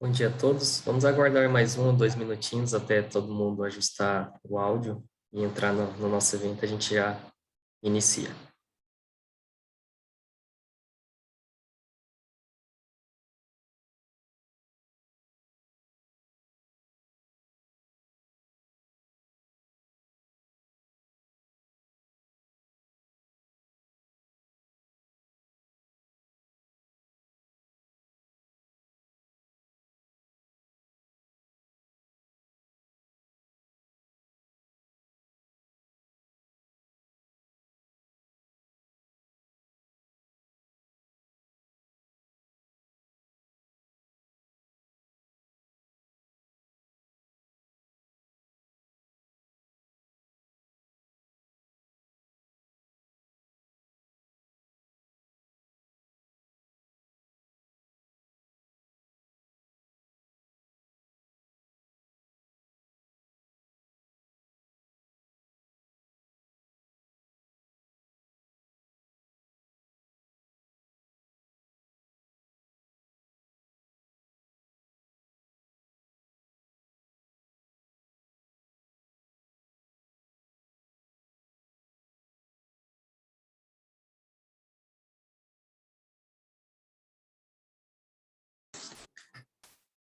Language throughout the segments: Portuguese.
Bom dia a todos. Vamos aguardar mais 1 ou 2 minutinhos até todo mundo ajustar o áudio e entrar no nosso evento. A gente já inicia.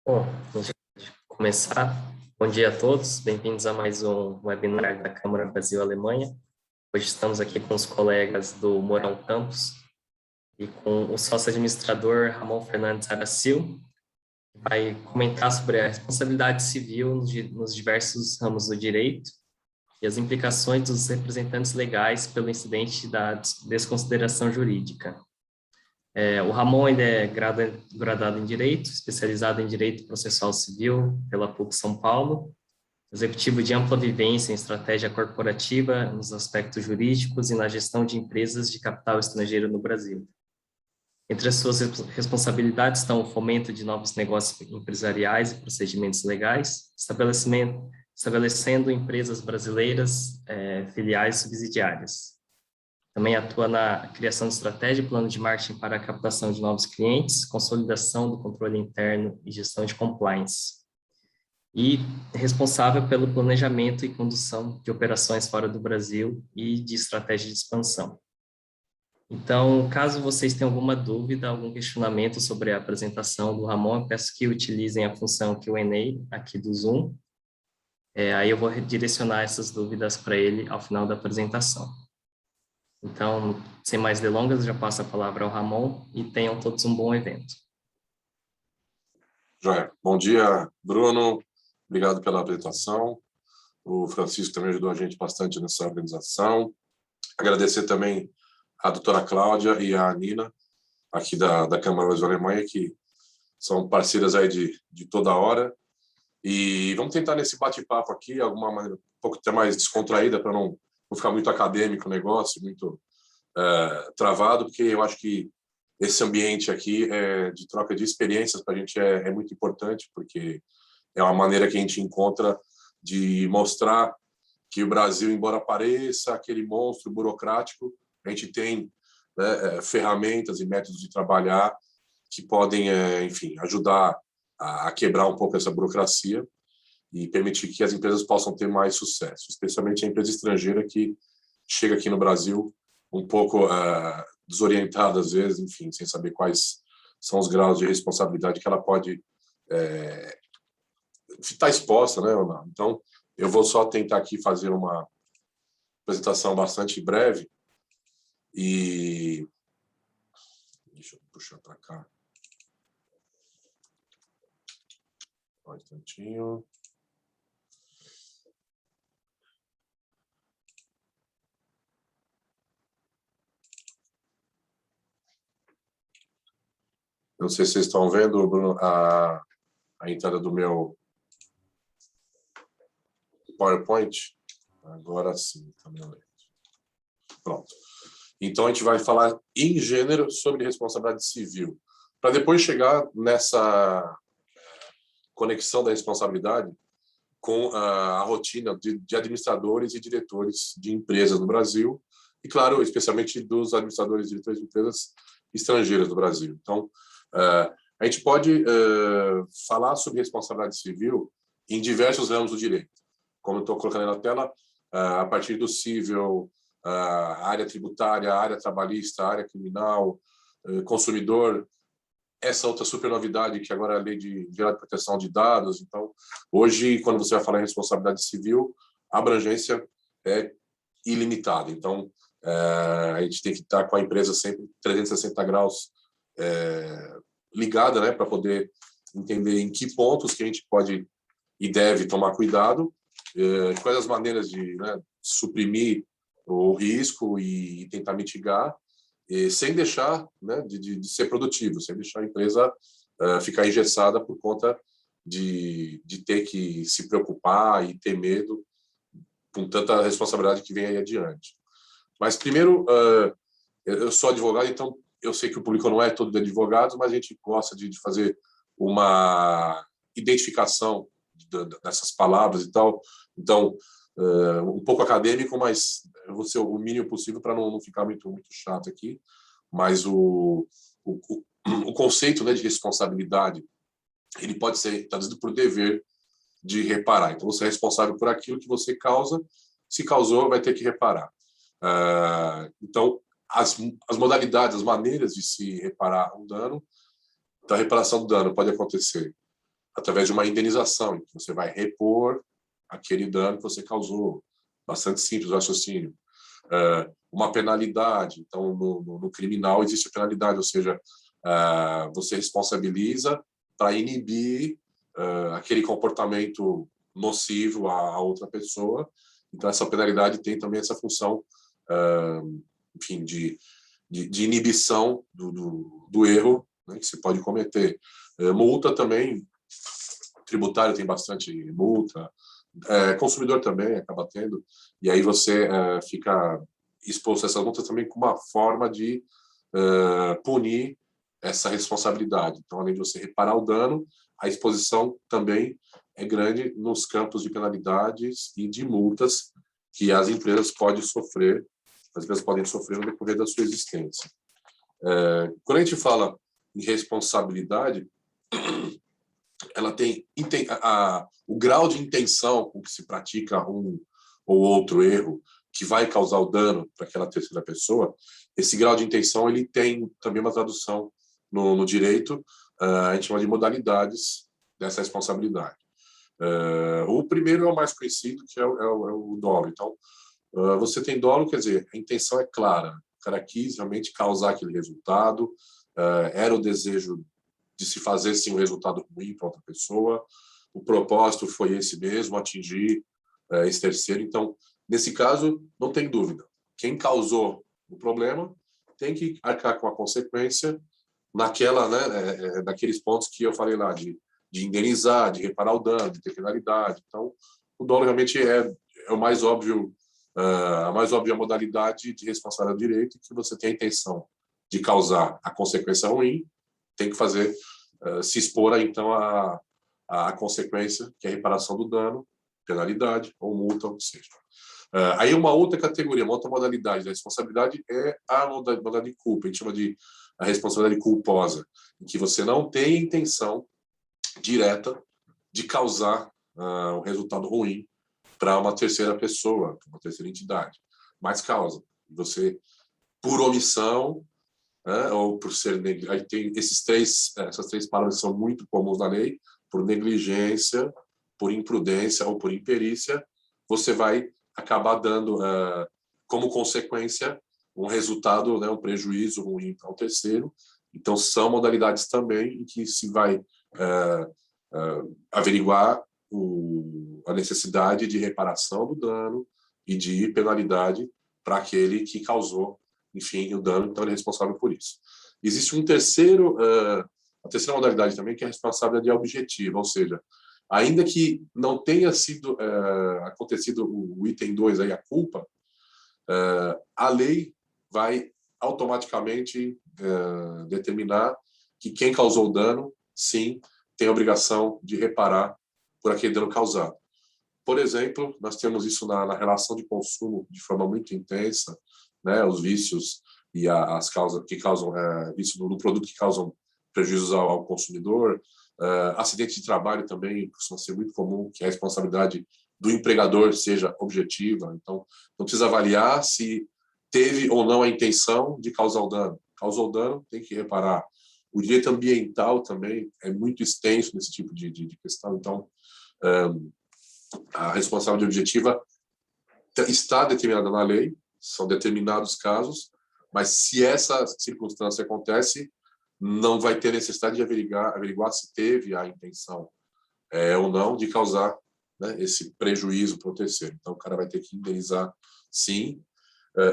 Bom, a gente vai começar. Bom dia a todos. Bem-vindos a mais um webinar da Câmara Brasil-Alemanha. Hoje estamos aqui com os colegas do Mourão Campos e com o sócio-administrador Ramon Fernandes Aracil, que vai comentar sobre a responsabilidade civil nos diversos ramos do direito e as implicações dos representantes legais pelo incidente da desconsideração jurídica. O Ramon ele é graduado em Direito, especializado em Direito Processual Civil pela PUC São Paulo, executivo de ampla vivência em estratégia corporativa, nos aspectos jurídicos e na gestão de empresas de capital estrangeiro no Brasil. Entre as suas responsabilidades estão o fomento de novos negócios empresariais e procedimentos legais, estabelecendo empresas brasileiras, filiais subsidiárias. Também atua na criação de estratégia e plano de marketing para a captação de novos clientes, consolidação do controle interno e gestão de compliance. E responsável pelo planejamento e condução de operações fora do Brasil e de estratégia de expansão. Então, caso vocês tenham alguma dúvida, algum questionamento sobre a apresentação do Ramon, eu peço que utilizem a função Q&A aqui do Zoom. Aí eu vou redirecionar essas dúvidas para ele ao final da apresentação. Então, sem mais delongas, eu já passo a palavra ao Ramon e tenham todos um bom evento. Joia. Bom dia, Bruno. Obrigado pela apresentação. O Francisco também ajudou a gente bastante nessa organização. Agradecer também a doutora Cláudia e a Nina, aqui da Câmara Brasil-Alemanha, que são parceiras aí de toda hora. E vamos tentar nesse bate-papo aqui, alguma maneira um pouco até mais descontraída, para não ficar muito acadêmico o negócio, muito travado, porque eu acho que esse ambiente aqui de troca de experiências para a gente é muito importante, porque é uma maneira que a gente encontra de mostrar que o Brasil, embora pareça aquele monstro burocrático, a gente tem, né, ferramentas e métodos de trabalhar que podem, enfim, ajudar a quebrar um pouco essa burocracia e permitir que as empresas possam ter mais sucesso, especialmente a empresa estrangeira que chega aqui no Brasil um pouco desorientada às vezes, enfim, sem saber quais são os graus de responsabilidade que ela pode estar exposta, né, ou não. Então, eu vou só tentar aqui fazer uma apresentação bastante breve e deixa eu puxar para cá. Um instantinho. Não sei se vocês estão vendo, Bruno, a entrada do meu PowerPoint. Agora sim, está meio lento. Pronto. Então, a gente vai falar, em gênero, sobre responsabilidade civil. Para depois chegar nessa conexão da responsabilidade com a rotina de administradores e diretores de empresas no Brasil e, claro, especialmente dos administradores e diretores de empresas estrangeiras do Brasil. Então, A gente pode falar sobre responsabilidade civil em diversos ramos do direito. Como eu estou colocando na tela, a partir do civil, a área tributária, a área trabalhista, a área criminal, consumidor, essa outra super novidade que agora é a Lei Geral de Proteção de Dados. Então, hoje, quando você vai falar em responsabilidade civil, a abrangência é ilimitada. Então, a gente tem que estar com a empresa sempre 360 graus ligada, né, para poder entender em que pontos que a gente pode e deve tomar cuidado, quais as maneiras de, né, suprimir o risco e tentar mitigar, sem deixar, né, de ser produtivo, sem deixar a empresa ficar engessada por conta de ter que se preocupar e ter medo com tanta responsabilidade que vem aí adiante. Mas, primeiro, eu sou advogado, então eu sei que o público não é todo de advogados, mas a gente gosta de fazer uma identificação dessas palavras e tal. Então, um pouco acadêmico, mas eu vou ser o mínimo possível para não ficar muito chato aqui. Mas o conceito, né, de responsabilidade, ele pode ser traduzido por dever de reparar. Então, você é responsável por aquilo que você causa. Se causou, vai ter que reparar. Então, as modalidades, as maneiras de se reparar um dano, então, a reparação do dano pode acontecer através de uma indenização, em que você vai repor aquele dano que você causou. Bastante simples o raciocínio. Uma penalidade. Então, no criminal existe a penalidade, ou seja, você responsabiliza para inibir aquele comportamento nocivo a outra pessoa. Então, essa penalidade tem também essa função, enfim, de inibição do erro, né, que se pode cometer. Multa também, tributário tem bastante multa, consumidor também acaba tendo, e aí você fica exposto a essas multas também como uma forma de punir essa responsabilidade. Então, além de você reparar o dano, a exposição também é grande nos campos de penalidades e de multas que as empresas podem sofrer no decorrer da sua existência. Quando a gente fala em responsabilidade, ela tem o grau de intenção com que se pratica um ou outro erro que vai causar o dano para aquela terceira pessoa. Esse grau de intenção ele tem também uma tradução no direito, a gente chama de modalidades dessa responsabilidade. O primeiro é o mais conhecido, que é o dolo. Então, você tem dolo, quer dizer, a intenção é clara, o cara quis realmente causar aquele resultado, era o desejo de se fazer sim um resultado ruim para outra pessoa, o propósito foi esse mesmo, atingir esse terceiro. Então, nesse caso, não tem dúvida. Quem causou o problema tem que arcar com a consequência naqueles pontos que eu falei lá, de indenizar, de reparar o dano, de ter penalidade. Então, o dolo realmente é o mais óbvio, a mais óbvia modalidade de responsabilidade do direito, que você tem a intenção de causar a consequência ruim, tem que fazer, se expor, então, a consequência, que é a reparação do dano, penalidade ou multa, ou seja. Aí uma outra categoria, uma outra modalidade da responsabilidade é a modalidade de culpa, a gente chama de a responsabilidade culposa, em que você não tem intenção direta de causar um resultado ruim para uma terceira pessoa, uma terceira entidade, mas causa. Você, por omissão, ou por ser negligente, aí tem essas três palavras são muito comuns na lei, por negligência, por imprudência ou por imperícia, você vai acabar dando como consequência um resultado, né, um prejuízo ruim para o terceiro. Então, são modalidades também em que se vai averiguar a necessidade de reparação do dano e de penalidade para aquele que causou, enfim, o dano, então ele é responsável por isso. Existe a terceira modalidade também, que é a responsabilidade objetiva, ou seja, ainda que não tenha sido acontecido o item 2, aí, a culpa, a lei vai automaticamente determinar que quem causou o dano, sim, tem a obrigação de reparar por aquele dano causado. Por exemplo, nós temos isso na relação de consumo de forma muito intensa, né, os vícios e as causas que causam vício no produto que causam prejuízos ao consumidor. Acidente de trabalho também costuma ser muito comum que a responsabilidade do empregador seja objetiva. Então, não precisa avaliar se teve ou não a intenção de causar o dano. Causou o dano, tem que reparar. O direito ambiental também é muito extenso nesse tipo de questão. Então, a responsabilidade objetiva está determinada na lei, são determinados casos, mas se essa circunstância acontece, não vai ter necessidade de averiguar se teve a intenção ou não de causar, né, esse prejuízo para o terceiro. Então, o cara vai ter que indenizar, sim,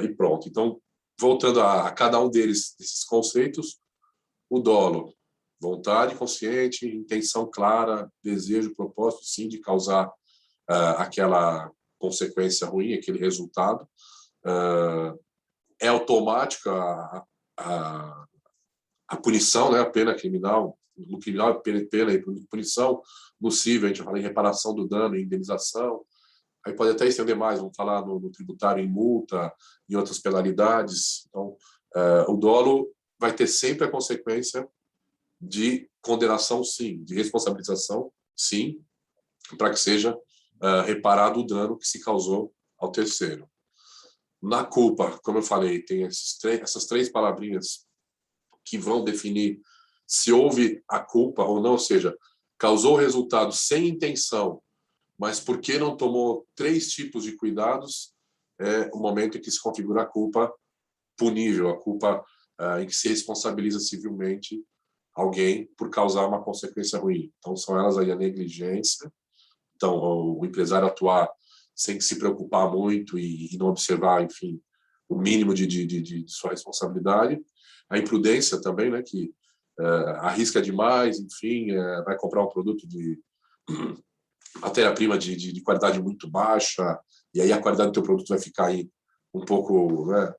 e pronto. Então, voltando a cada um desses conceitos, o dolo, vontade consciente, intenção clara, desejo, propósito, sim, de causar aquela consequência ruim, aquele resultado. É automática a punição, né, a pena criminal. No criminal, pena e punição. No civil, a gente fala em reparação do dano, em indenização. Aí pode até estender mais, vamos falar no tributário em multa, em outras penalidades. Então, o dolo vai ter sempre a consequência de condenação, sim, de responsabilização, sim, para que seja reparado o dano que se causou ao terceiro. Na culpa, como eu falei, tem essas três palavrinhas que vão definir se houve a culpa ou não, ou seja, causou o resultado sem intenção, mas porque não tomou 3 tipos de cuidados, é o momento em que se configura a culpa punível, a culpa em que se responsabiliza civilmente alguém por causar uma consequência ruim. Então, são elas aí a negligência. Então, o empresário atuar sem se preocupar muito e não observar, enfim, o mínimo de sua responsabilidade. A imprudência também, né, que arrisca demais, enfim, vai comprar um produto de matéria-prima de qualidade muito baixa, e aí a qualidade do teu produto vai ficar aí um pouco, né,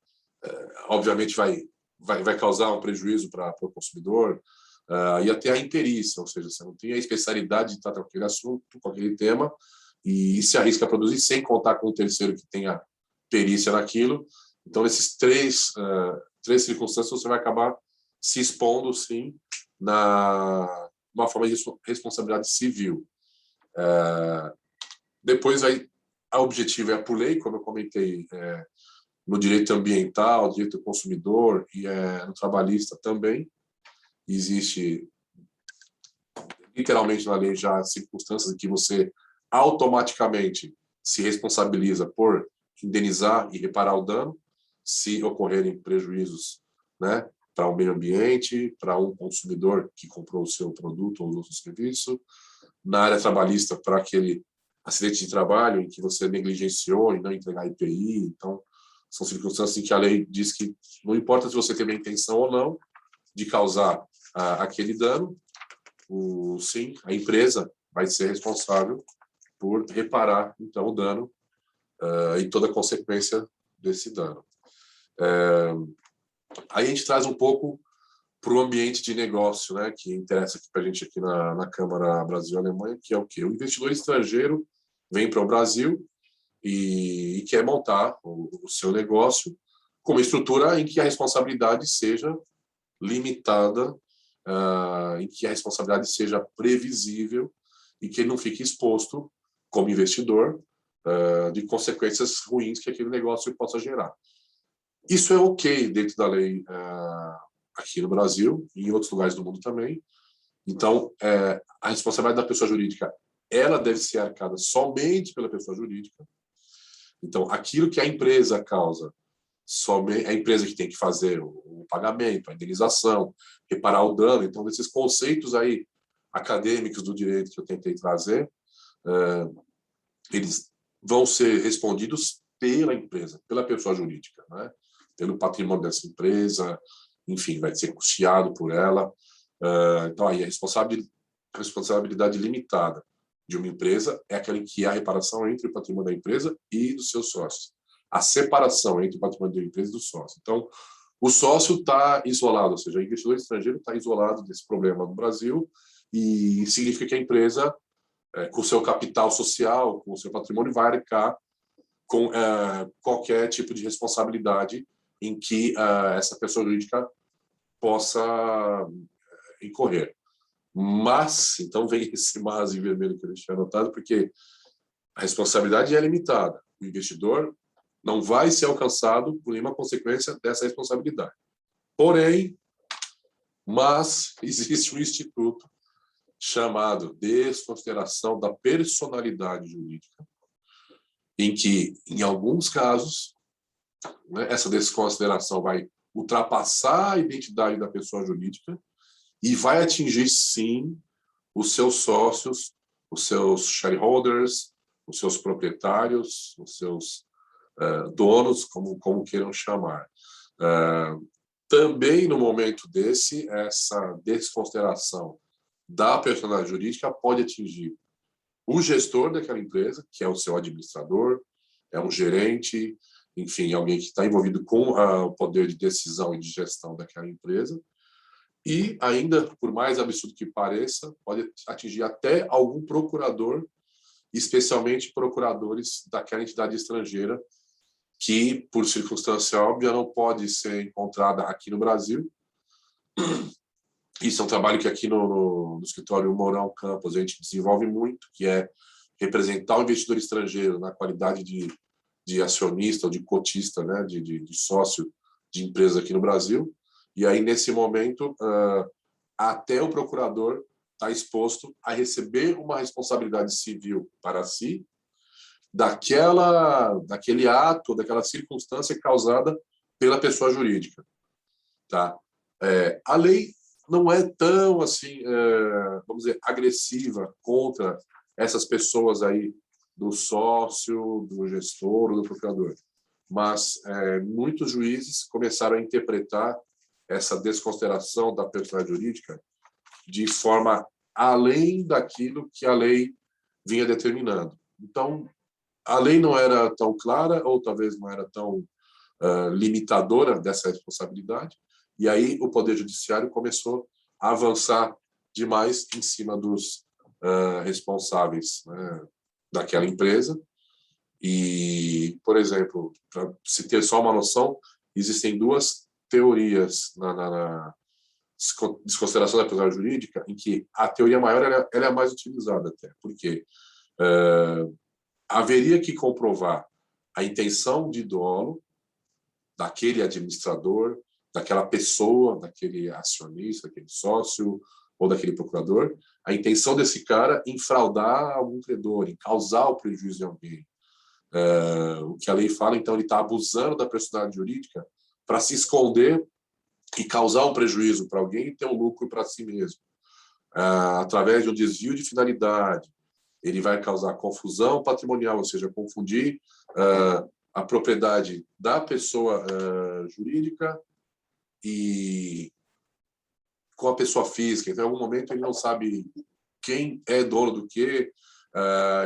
obviamente vai causar um prejuízo para o consumidor. E até a imperícia, ou seja, você não tem a especialidade de tratar com aquele assunto, com aquele tema, e se arrisca a produzir sem contar com o terceiro que tenha perícia naquilo. Então, nesses três circunstâncias, você vai acabar se expondo, sim, numa forma de responsabilidade civil. Depois, a objetiva é por lei, como eu comentei, no direito ambiental, direito do consumidor e no trabalhista também. Existe literalmente na lei já circunstâncias em que você automaticamente se responsabiliza por indenizar e reparar o dano se ocorrerem prejuízos, né, para o meio ambiente, para um consumidor que comprou o seu produto ou o seu serviço. Na área trabalhista, para aquele acidente de trabalho em que você negligenciou e não entregar IPI. Então, são circunstâncias em que a lei diz que não importa se você teve a intenção ou não de causar aquele dano, sim, a empresa vai ser responsável por reparar, então, o dano e toda a consequência desse dano. Aí a gente traz um pouco para o ambiente de negócio, né, que interessa aqui para a gente aqui na Câmara Brasil-Alemanha, que é o quê? O investidor estrangeiro vem para o Brasil e quer montar o seu negócio com uma estrutura em que a responsabilidade seja limitada, em que a responsabilidade seja previsível e que ele não fique exposto, como investidor, de consequências ruins que aquele negócio possa gerar. Isso é ok dentro da lei aqui no Brasil e em outros lugares do mundo também. Então, a responsabilidade da pessoa jurídica ela deve ser arcada somente pela pessoa jurídica. Então, aquilo que a empresa causa, somente a empresa que tem que fazer o pagamento, a indenização, reparar o dano. Então, esses conceitos aí acadêmicos do direito que eu tentei trazer, eles vão ser respondidos pela empresa, pela pessoa jurídica, né? Pelo patrimônio dessa empresa, enfim, vai ser custeado por ela. Então, aí a responsabilidade limitada de uma empresa é aquela em que há reparação entre o patrimônio da empresa e dos seus sócios. A separação entre o patrimônio da empresa e do sócio. Então, o sócio está isolado, ou seja, o investidor estrangeiro está isolado desse problema no Brasil e significa que a empresa, com o seu capital social, com o seu patrimônio, vai arcar com qualquer tipo de responsabilidade em que essa pessoa jurídica possa incorrer. Mas, então vem esse mas em vermelho que eu deixei anotado, porque a responsabilidade é limitada. O investidor não vai ser alcançado por nenhuma consequência dessa responsabilidade. Porém, mas existe um instituto chamado desconsideração da personalidade jurídica, em que, em alguns casos, né, essa desconsideração vai ultrapassar a identidade da pessoa jurídica e vai atingir, sim, os seus sócios, os seus shareholders, os seus proprietários, os seus donos, como queiram chamar. Também, no momento desse, essa desconsideração da personalidade jurídica pode atingir o gestor daquela empresa, que é o seu administrador, é um gerente, enfim, alguém que está envolvido com o poder de decisão e de gestão daquela empresa. E ainda, por mais absurdo que pareça, pode atingir até algum procurador, especialmente procuradores daquela entidade estrangeira, que, por circunstância óbvia, não pode ser encontrada aqui no Brasil. Isso é um trabalho que aqui no escritório Mourão Campos a gente desenvolve muito, que é representar o investidor estrangeiro na qualidade de acionista ou de cotista, né, de sócio de empresa aqui no Brasil. E aí, nesse momento, até o procurador está exposto a receber uma responsabilidade civil para si daquele ato, daquela circunstância causada pela pessoa jurídica. Tá? A lei não é tão assim, vamos dizer, agressiva contra essas pessoas aí, do sócio, do gestor, do procurador. Mas muitos juízes começaram a interpretar essa desconsideração da personalidade jurídica de forma além daquilo que a lei vinha determinando. Então, a lei não era tão clara, ou talvez não era tão limitadora dessa responsabilidade, e aí o Poder Judiciário começou a avançar demais em cima dos responsáveis, né, daquela empresa. E, por exemplo, para se ter só uma noção, existem duas teorias na desconsideração da personalidade jurídica, em que a teoria maior ela é a mais utilizada até, porque haveria que comprovar a intenção de dolo daquele administrador, daquela pessoa, daquele acionista, daquele sócio ou daquele procurador, a intenção desse cara em fraudar algum credor, em causar o prejuízo em alguém. O que a lei fala, então, ele está abusando da personalidade jurídica para se esconder e causar um prejuízo para alguém e ter um lucro para si mesmo. Através de um desvio de finalidade, ele vai causar confusão patrimonial, ou seja, confundir a propriedade da pessoa jurídica e com a pessoa física. Então, em algum momento, ele não sabe quem é dono do quê.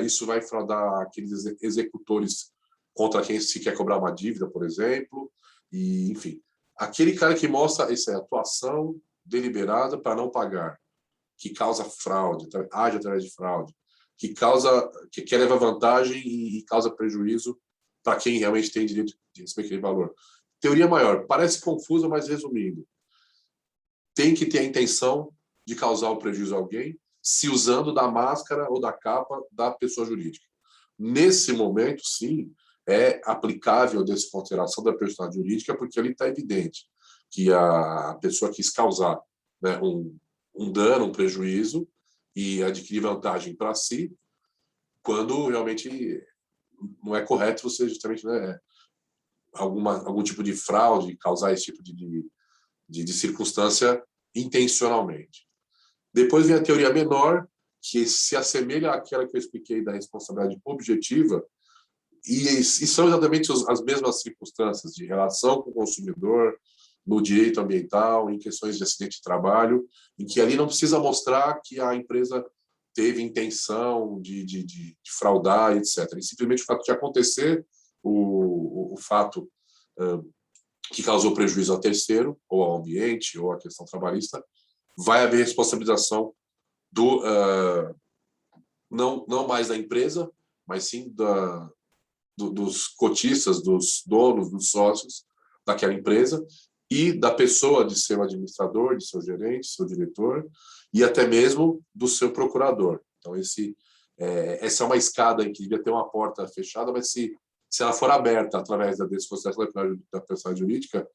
Isso vai fraudar aqueles executores contra quem se quer cobrar uma dívida, por exemplo. E, enfim, aquele cara que mostra essa atuação deliberada para não pagar, que causa fraude, age através de fraude, que quer levar vantagem e causa prejuízo para quem realmente tem direito de receber aquele valor. Teoria maior, parece confusa, mas resumindo, tem que ter a intenção de causar o prejuízo a alguém, se usando da máscara ou da capa da pessoa jurídica. Nesse momento, sim, é aplicável a desconsideração da personalidade jurídica, porque ali está evidente que a pessoa quis causar, né, um dano, um prejuízo, e adquirir vantagem para si, quando realmente não é correto você justamente, né, algum tipo de fraude, causar esse tipo de circunstância intencionalmente. Depois vem a teoria menor, que se assemelha àquela que eu expliquei da responsabilidade objetiva, e são exatamente as mesmas circunstâncias de relação com o consumidor, no direito ambiental, em questões de acidente de trabalho, em que ali não precisa mostrar que a empresa teve intenção de fraudar, etc. E simplesmente o fato de acontecer o fato que causou prejuízo a terceiro, ou ao ambiente, ou à questão trabalhista, vai haver responsabilização não mais da empresa, mas sim dos cotistas, dos donos, dos sócios daquela empresa, e da pessoa de seu administrador, de seu gerente, seu diretor, e até mesmo do seu procurador. Então, essa é uma escada em que devia ter uma porta fechada, mas se ela for aberta através da desconsideração da pessoa jurídica,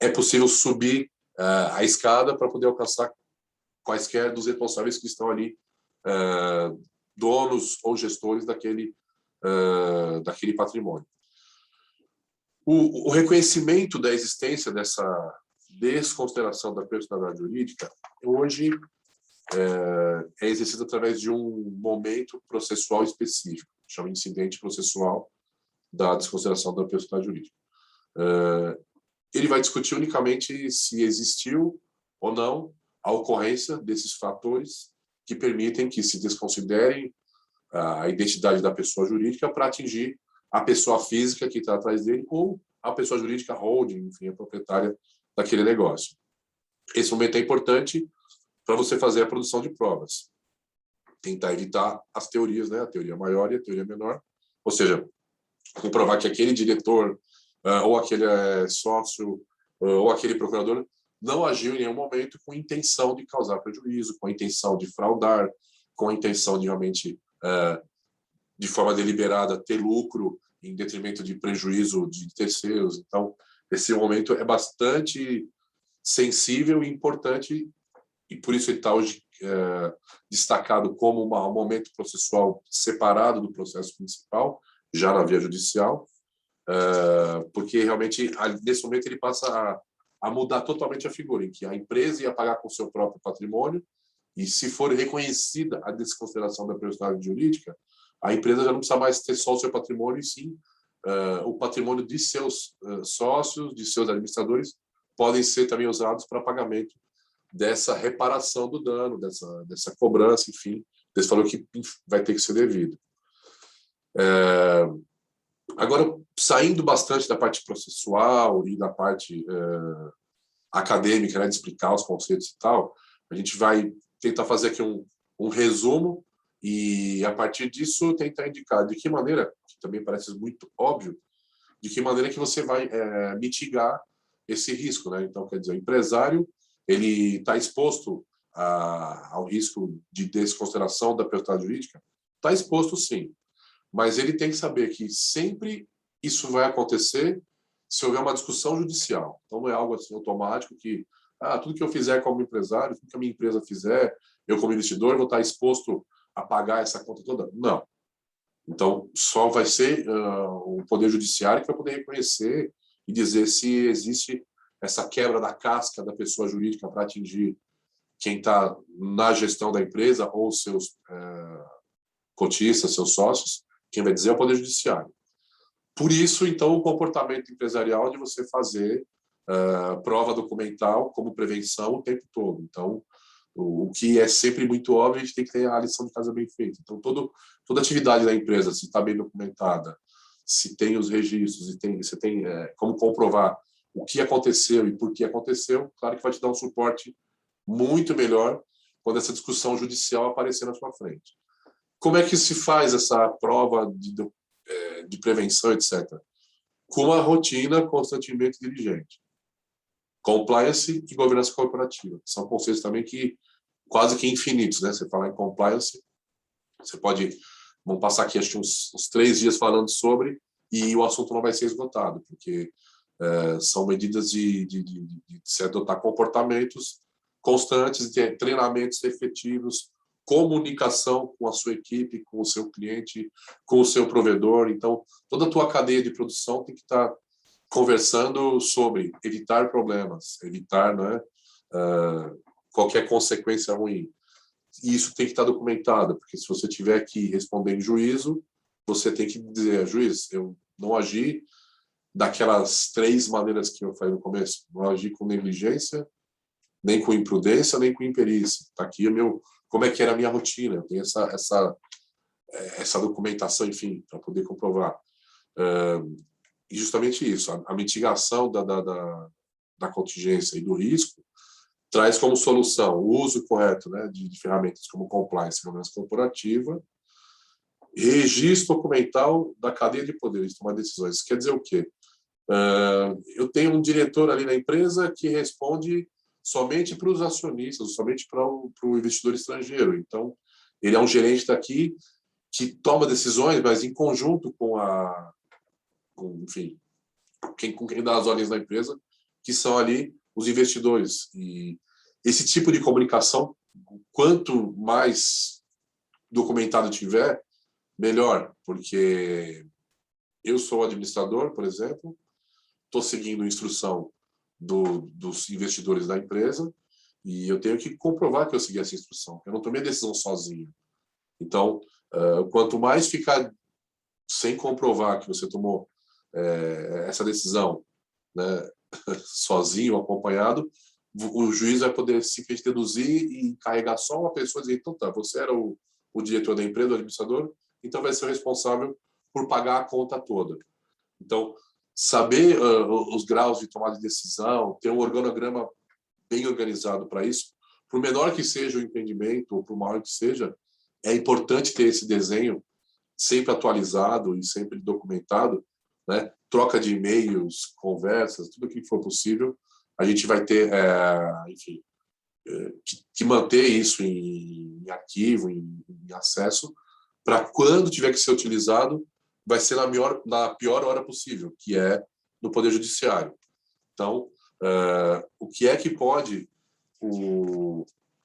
é possível subir a escada para poder alcançar quaisquer dos responsáveis que estão ali, donos ou gestores daquele patrimônio. O reconhecimento da existência dessa desconsideração da personalidade jurídica hoje é exercido através de um momento processual específico, chama incidente processual da desconsideração da personalidade jurídica. Ele vai discutir unicamente se existiu ou não a ocorrência desses fatores que permitem que se desconsiderem a identidade da pessoa jurídica para atingir a pessoa física que está atrás dele ou a pessoa jurídica holding, enfim, a proprietária daquele negócio. Esse momento é importante para você fazer a produção de provas. Tentar evitar as teorias, né? A teoria maior e a teoria menor. Ou seja, comprovar que aquele diretor ou aquele sócio ou aquele procurador não agiu em nenhum momento com intenção de causar prejuízo, com a intenção de fraudar, com a intenção de realmente, de forma deliberada, ter lucro em detrimento de prejuízo de terceiros. Então, esse momento é bastante sensível e importante, e por isso ele está hoje destacado como um momento processual separado do processo principal, já na via judicial, porque realmente, nesse momento, ele passa a mudar totalmente a figura, em que a empresa ia pagar com o seu próprio patrimônio, e se for reconhecida a desconsideração da personalidade jurídica, a empresa já não precisa mais ter só o seu patrimônio, e sim o patrimônio de seus sócios, de seus administradores, podem ser também usados para pagamento dessa reparação do dano, dessa cobrança, enfim, desse valor que vai ter que ser devido. Agora, saindo bastante da parte processual e da parte acadêmica, né, de explicar os conceitos e tal, a gente vai tentar fazer aqui um resumo e, a partir disso, tentar indicar de que maneira, que também parece muito óbvio, de que maneira que você vai mitigar esse risco, né? Então, quer dizer, o empresário ele está exposto ao risco de desconsideração da personalidade jurídica? Está exposto, sim. Mas ele tem que saber que sempre isso vai acontecer se houver uma discussão judicial. Então, não é algo assim automático que tudo que eu fizer como empresário, tudo que a minha empresa fizer, eu como investidor vou estar exposto a pagar essa conta toda? Não. Então, só vai ser o Poder Judiciário que vai poder reconhecer e dizer se existe essa quebra da casca da pessoa jurídica para atingir quem está na gestão da empresa ou seus cotistas, seus sócios. Quem vai dizer é o Poder Judiciário. Por isso, então, o comportamento empresarial de você fazer prova documental como prevenção o tempo todo. Então, o que é sempre muito óbvio, a gente tem que ter a lição de casa bem feita. Então, toda atividade da empresa, se está bem documentada, se tem os registros, e você tem como comprovar o que aconteceu e por que aconteceu, claro que vai te dar um suporte muito melhor quando essa discussão judicial aparecer na sua frente. Como é que se faz essa prova de prevenção, etc.? Com uma rotina constantemente diligente. Compliance e governança corporativa. São conceitos também que quase que infinitos, né? Você fala em compliance, você pode... Vamos passar aqui, acho que uns 3 dias falando sobre, e o assunto não vai ser esgotado, porque são medidas de se adotar comportamentos constantes, de treinamentos efetivos, comunicação com a sua equipe, com o seu cliente, com o seu provedor. Então, toda a tua cadeia de produção tem que estar conversando sobre evitar problemas, evitar, né, qualquer consequência ruim. E isso tem que estar documentado, porque se você tiver que responder em juízo, você tem que dizer, juiz, eu não agi daquelas 3 maneiras que eu falei no começo. Não agi com negligência, nem com imprudência, nem com imperícia. Está aqui como é que era a minha rotina. Eu tenho essa documentação, enfim, para poder comprovar. E justamente isso, a mitigação da contingência e do risco traz como solução o uso correto, né, de ferramentas como compliance, governança corporativa, registro documental da cadeia de poderes de tomar decisões. Isso quer dizer o quê? Eu tenho um diretor ali na empresa que responde somente para os acionistas, somente para o investidor estrangeiro. Então, ele é um gerente daqui que toma decisões, mas em conjunto enfim, com quem dá as ordens da empresa, que são ali os investidores. E esse tipo de comunicação, quanto mais documentado tiver, melhor, porque eu sou administrador, por exemplo, estou seguindo a instrução dos investidores da empresa e eu tenho que comprovar que eu segui essa instrução. Eu não tomei a decisão sozinho. Então, quanto mais ficar sem comprovar que você tomou essa decisão, né, sozinho, acompanhado, o juiz vai poder simplesmente deduzir e carregar só uma pessoa e dizer, então tá, você era o diretor da empresa, o administrador, então vai ser o responsável por pagar a conta toda. Então, saber os graus de tomada de decisão, ter um organograma bem organizado para isso, por menor que seja o empreendimento ou por maior que seja, é importante ter esse desenho sempre atualizado e sempre documentado, né? Troca de e-mails, conversas, tudo o que for possível, a gente vai ter, enfim, que manter isso em arquivo, em acesso, para quando tiver que ser utilizado, vai ser na pior hora possível, que é no Poder Judiciário. Então, o que é que pode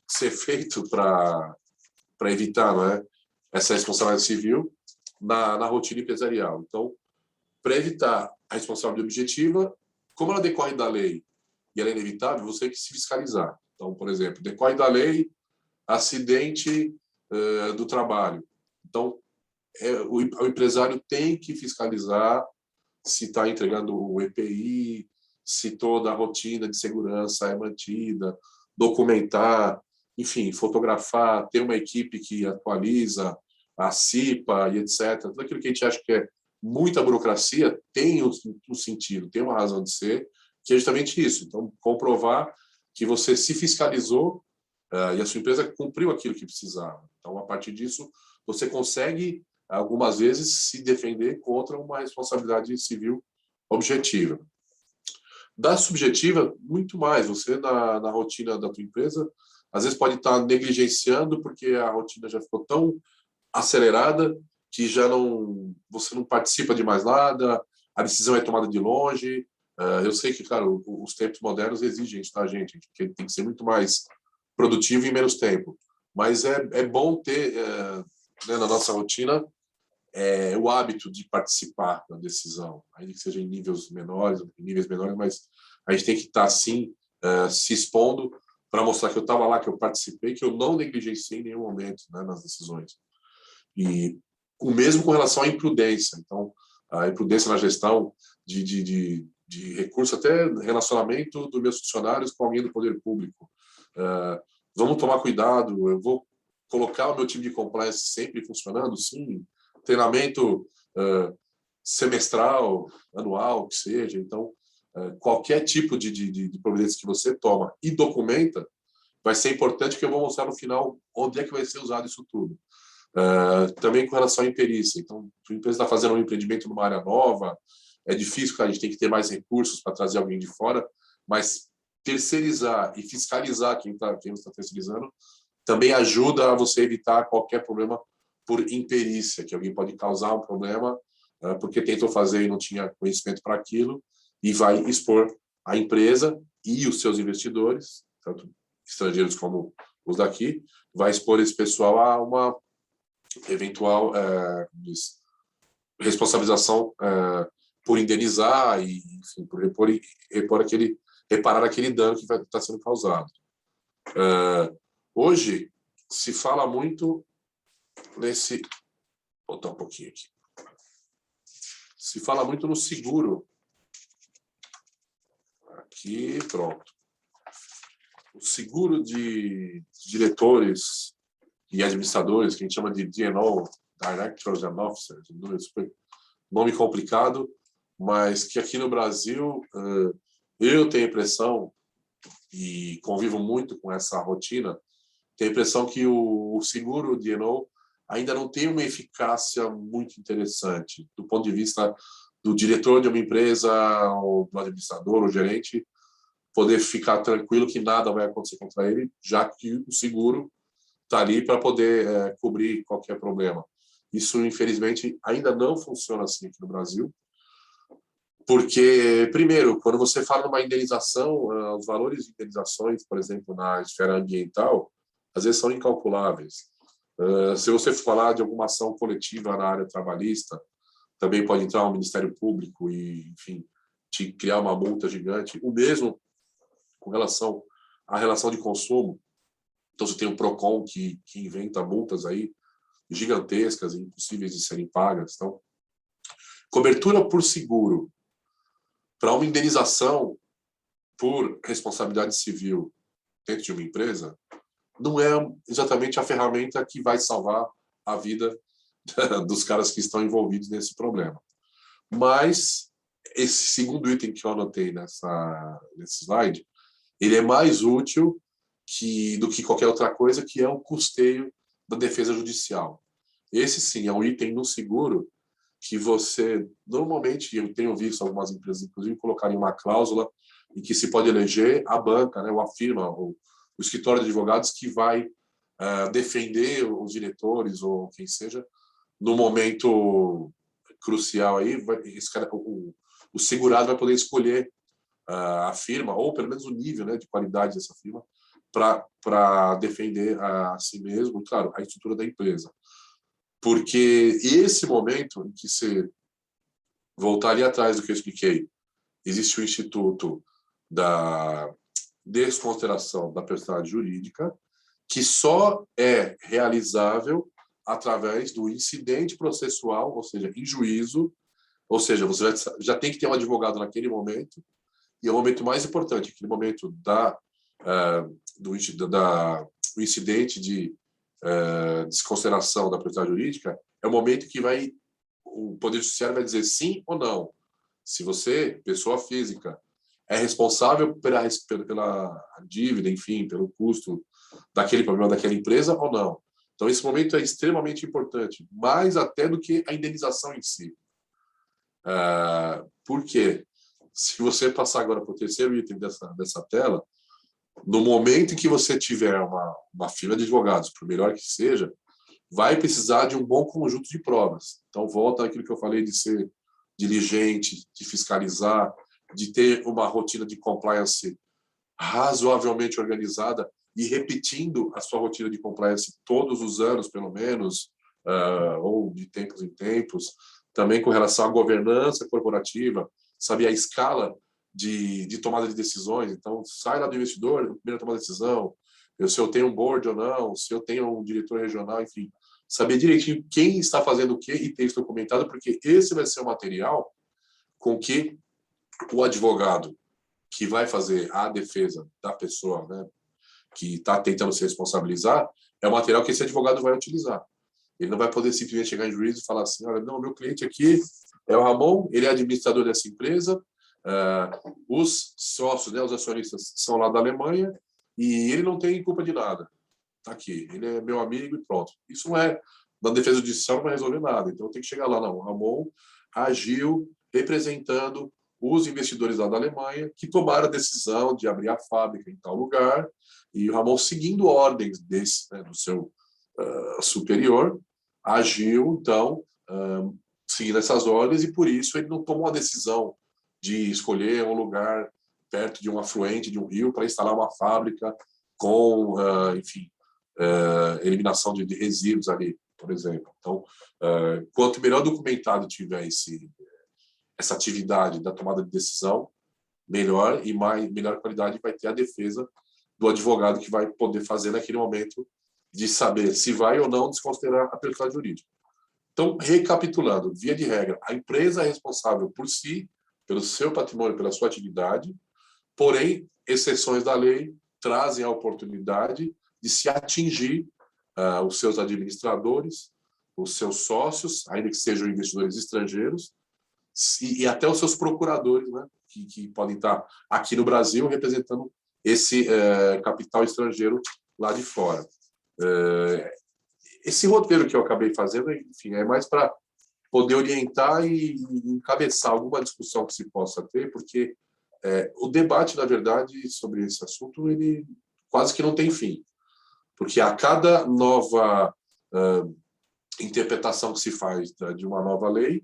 ser feito para evitar, não é, essa responsabilidade civil na rotina empresarial? Então, para evitar a responsabilidade objetiva, como ela decorre da lei e ela é inevitável, você tem que se fiscalizar. Então, por exemplo, decorre da lei acidente do trabalho. Então, o empresário tem que fiscalizar se está entregando o EPI, se toda a rotina de segurança é mantida, documentar, enfim, fotografar, ter uma equipe que atualiza a CIPA e etc. Tudo aquilo que a gente acha que é muita burocracia tem um sentido, tem uma razão de ser, que é justamente isso. Então, comprovar que você se fiscalizou e a sua empresa cumpriu aquilo que precisava. Então, a partir disso, você consegue, algumas vezes, se defender contra uma responsabilidade civil objetiva. Da subjetiva, muito mais. Você, na rotina da tua empresa, às vezes pode estar negligenciando porque a rotina já ficou tão acelerada que você não participa de mais nada, a decisão é tomada de longe. Eu sei que, claro, os tempos modernos exigem isso da gente, que tem que ser muito mais produtivo em menos tempo. Mas é bom ter, né, na nossa rotina, o hábito de participar da decisão, ainda que seja em níveis menores, mas a gente tem que estar, sim, se expondo para mostrar que eu estava lá, que eu participei, que eu não negligenciei em nenhum momento, né, nas decisões. E o mesmo com relação à imprudência. Então, a imprudência na gestão de recurso, até relacionamento dos meus funcionários com alguém do poder público. Vamos tomar cuidado, eu vou colocar o meu time de compliance sempre funcionando, sim, treinamento semestral, anual, que seja. Então, qualquer tipo de providência que você toma e documenta, vai ser importante, que eu vou mostrar no final onde é que vai ser usado isso tudo. Também com relação à imperícia. Então, se a empresa está fazendo um empreendimento numa área nova, é difícil, que a gente tem que ter mais recursos para trazer alguém de fora, mas terceirizar e fiscalizar quem está terceirizando também ajuda a você evitar qualquer problema por imperícia, que alguém pode causar um problema porque tentou fazer e não tinha conhecimento para aquilo, e vai expor a empresa e os seus investidores, tanto estrangeiros como os daqui, vai expor esse pessoal a uma eventual responsabilização por indenizar e, enfim, por reparar aquele dano que está sendo causado. Hoje se fala muito nesse... Vou botar um pouquinho aqui. Se fala muito no seguro. Aqui, pronto. O seguro de diretores e administradores, que a gente chama de D&O, Directors and Officers, nome complicado, mas que aqui no Brasil eu tenho a impressão, e convivo muito com essa rotina, tenho a impressão que o seguro D&O ainda não tem uma eficácia muito interessante do ponto de vista do diretor de uma empresa, ou do administrador, ou gerente, poder ficar tranquilo que nada vai acontecer contra ele, já que o seguro está ali para poder cobrir qualquer problema. Isso, infelizmente, ainda não funciona assim aqui no Brasil, porque, primeiro, quando você fala numa indenização, os valores de indenizações, por exemplo, na esfera ambiental, às vezes são incalculáveis. Se você falar de alguma ação coletiva na área trabalhista, também pode entrar o Ministério Público e, enfim, te criar uma multa gigante. O mesmo com relação à relação de consumo. Então, você tem o PROCON que inventa multas aí gigantescas e impossíveis de serem pagas. Então, cobertura por seguro para uma indenização por responsabilidade civil dentro de uma empresa não é exatamente a ferramenta que vai salvar a vida dos caras que estão envolvidos nesse problema. Mas esse segundo item que eu anotei nesse slide, ele é mais útil do que qualquer outra coisa, que é o custeio da defesa judicial. Esse sim é um item no seguro que você, normalmente, eu tenho visto algumas empresas, inclusive, colocarem uma cláusula em que se pode eleger a banca, né, ou a firma, ou o escritório de advogados que vai defender os diretores ou quem seja, no momento crucial aí, o segurado vai poder escolher a firma, ou pelo menos o nível, né, de qualidade dessa firma, para defender a si mesmo, claro, a estrutura da empresa. Porque esse momento em que você voltar ali atrás do que eu expliquei, existe o Instituto da Desconsideração da Personalidade Jurídica, que só é realizável através do incidente processual, ou seja, em juízo, ou seja, você já tem que ter um advogado naquele momento, e é o momento mais importante, aquele momento do incidente de desconsideração da personalidade jurídica, é o momento que o Poder Judiciário vai dizer sim ou não. Se você, pessoa física, é responsável pela dívida, enfim, pelo custo daquele problema daquela empresa ou não. Então, esse momento é extremamente importante, mais até do que a indenização em si. Por quê? Se você passar agora para o terceiro item dessa tela, no momento em que você tiver uma fila de advogados, por melhor que seja, vai precisar de um bom conjunto de provas. Então, volta àquilo que eu falei de ser diligente, de fiscalizar, de ter uma rotina de compliance razoavelmente organizada e repetindo a sua rotina de compliance todos os anos, pelo menos, ou de tempos em tempos, também com relação à governança corporativa, saber a escala de tomada de decisões. Então, sai lá do investidor, primeiro tomar decisão, se eu tenho um board ou não, se eu tenho um diretor regional, enfim, saber direitinho quem está fazendo o quê e ter isso documentado, porque esse vai ser o material com que o advogado que vai fazer a defesa da pessoa, né, que está tentando se responsabilizar, é o material que esse advogado vai utilizar. Ele não vai poder simplesmente chegar em juízo e falar assim, olha, não, meu cliente aqui é o Ramon, ele é administrador dessa empresa, os sócios, né, os acionistas são lá da Alemanha e ele não tem culpa de nada. Está aqui, ele é meu amigo e pronto. Isso não é, na defesa judicial não vai resolver nada. Então tem que chegar lá, não, o Ramon agiu representando os investidores lá da Alemanha que tomaram a decisão de abrir a fábrica em tal lugar e o Ramon, seguindo ordens do seu superior, agiu, então, seguindo essas ordens e, por isso, ele não tomou a decisão de escolher um lugar perto de um afluente de um rio para instalar uma fábrica com, enfim, eliminação de resíduos ali, por exemplo. Então, quanto melhor documentado tiver essa atividade da tomada de decisão, melhor e melhor qualidade vai ter a defesa do advogado que vai poder fazer naquele momento de saber se vai ou não desconsiderar a personalidade jurídica. Então, recapitulando, via de regra, a empresa é responsável por si, pelo seu patrimônio, pela sua atividade, porém, exceções da lei trazem a oportunidade de se atingir os seus administradores, os seus sócios, ainda que sejam investidores estrangeiros, e até os seus procuradores, né, que podem estar aqui no Brasil representando esse capital estrangeiro lá de fora. Esse roteiro que eu acabei fazendo, enfim, é mais para poder orientar e encabeçar alguma discussão que se possa ter, porque o debate, na verdade, sobre esse assunto, ele quase que não tem fim, porque a cada nova interpretação que se faz de uma nova lei,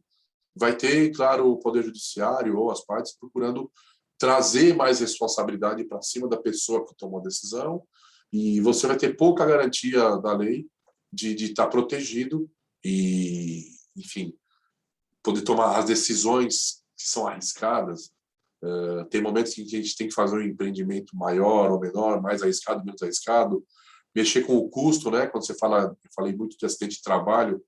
vai ter, claro, o Poder Judiciário ou as partes procurando trazer mais responsabilidade para cima da pessoa que tomou a decisão, e você vai ter pouca garantia da lei de estar protegido e, enfim, poder tomar as decisões que são arriscadas. Tem momentos em que a gente tem que fazer um empreendimento maior ou menor, mais arriscado, menos arriscado, mexer com o custo, né? Quando você fala, eu falei muito de acidente de trabalho,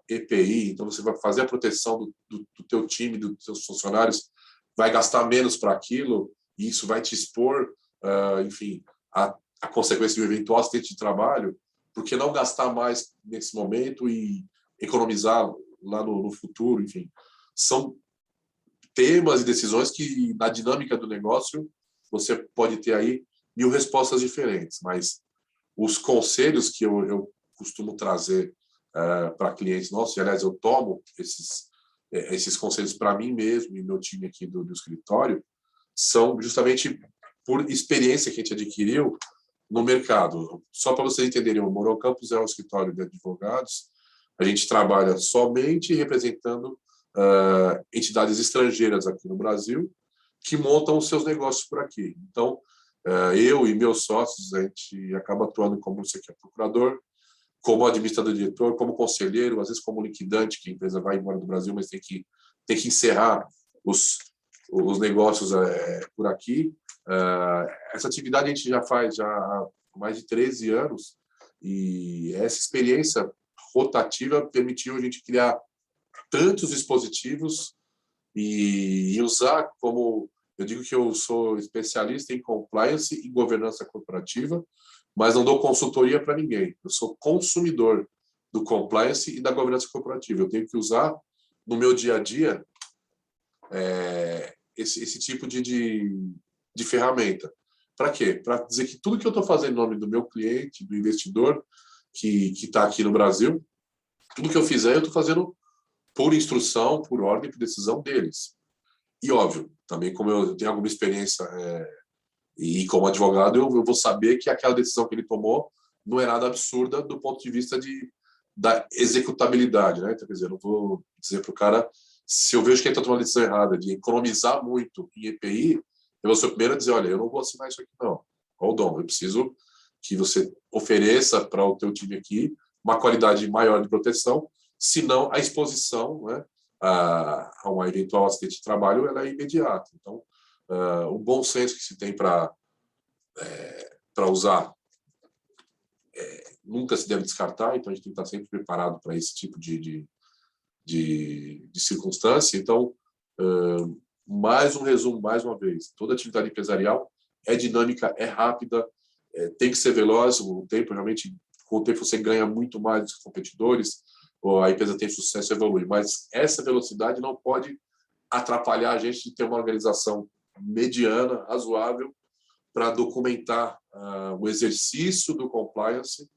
EPI, então você vai fazer a proteção do teu time, dos seus funcionários, vai gastar menos para aquilo, e isso vai te expor, enfim, a consequência de um eventual acidente de trabalho, por que não gastar mais nesse momento e economizar lá no futuro, enfim. São temas e decisões que, na dinâmica do negócio, você pode ter aí 1000 respostas diferentes, mas os conselhos que eu costumo trazer para clientes nossos, e aliás, eu tomo esses conselhos para mim mesmo e meu time aqui do escritório, são justamente por experiência que a gente adquiriu no mercado. Só para vocês entenderem, o Mourão Campos é um escritório de advogados, a gente trabalha somente representando entidades estrangeiras aqui no Brasil que montam os seus negócios por aqui. Então, eu e meus sócios, a gente acaba atuando como você que é procurador, como administrador diretor, como conselheiro, às vezes como liquidante, que a empresa vai embora do Brasil, mas tem que encerrar os negócios por aqui. Essa atividade a gente já faz há mais de 13 anos e essa experiência rotativa permitiu a gente criar tantos dispositivos e usar como... Eu digo que eu sou especialista em compliance e governança corporativa, mas não dou consultoria para ninguém. Eu sou consumidor do compliance e da governança corporativa. Eu tenho que usar no meu dia a dia esse tipo de ferramenta. Para quê? Para dizer que tudo que eu estou fazendo em nome do meu cliente, do investidor que está aqui no Brasil, tudo que eu fizer, eu estou fazendo por instrução, por ordem, por decisão deles. E, óbvio, também como eu tenho alguma experiência e como advogado, eu vou saber que aquela decisão que ele tomou não é nada absurda do ponto de vista da executabilidade, né? Então, quer dizer, eu não vou dizer para o cara, se eu vejo que ele está tomando a decisão errada de economizar muito em EPI, eu vou ser o primeiro a dizer, olha, eu não vou assinar isso aqui, não. Ó, Dom, eu preciso que você ofereça para o teu time aqui uma qualidade maior de proteção, senão a exposição, né, a um eventual acidente de trabalho ela é imediata. Então, o bom senso que se tem para usar nunca se deve descartar, então a gente tem que estar sempre preparado para esse tipo de circunstância. Então, mais um resumo, mais uma vez, toda atividade empresarial é dinâmica, é rápida, tem que ser veloz, o tempo realmente, com o tempo você ganha muito mais dos competidores, ou a empresa tem sucesso e evolui, mas essa velocidade não pode atrapalhar a gente de ter uma organização mediana, razoável, para documentar o exercício do compliance,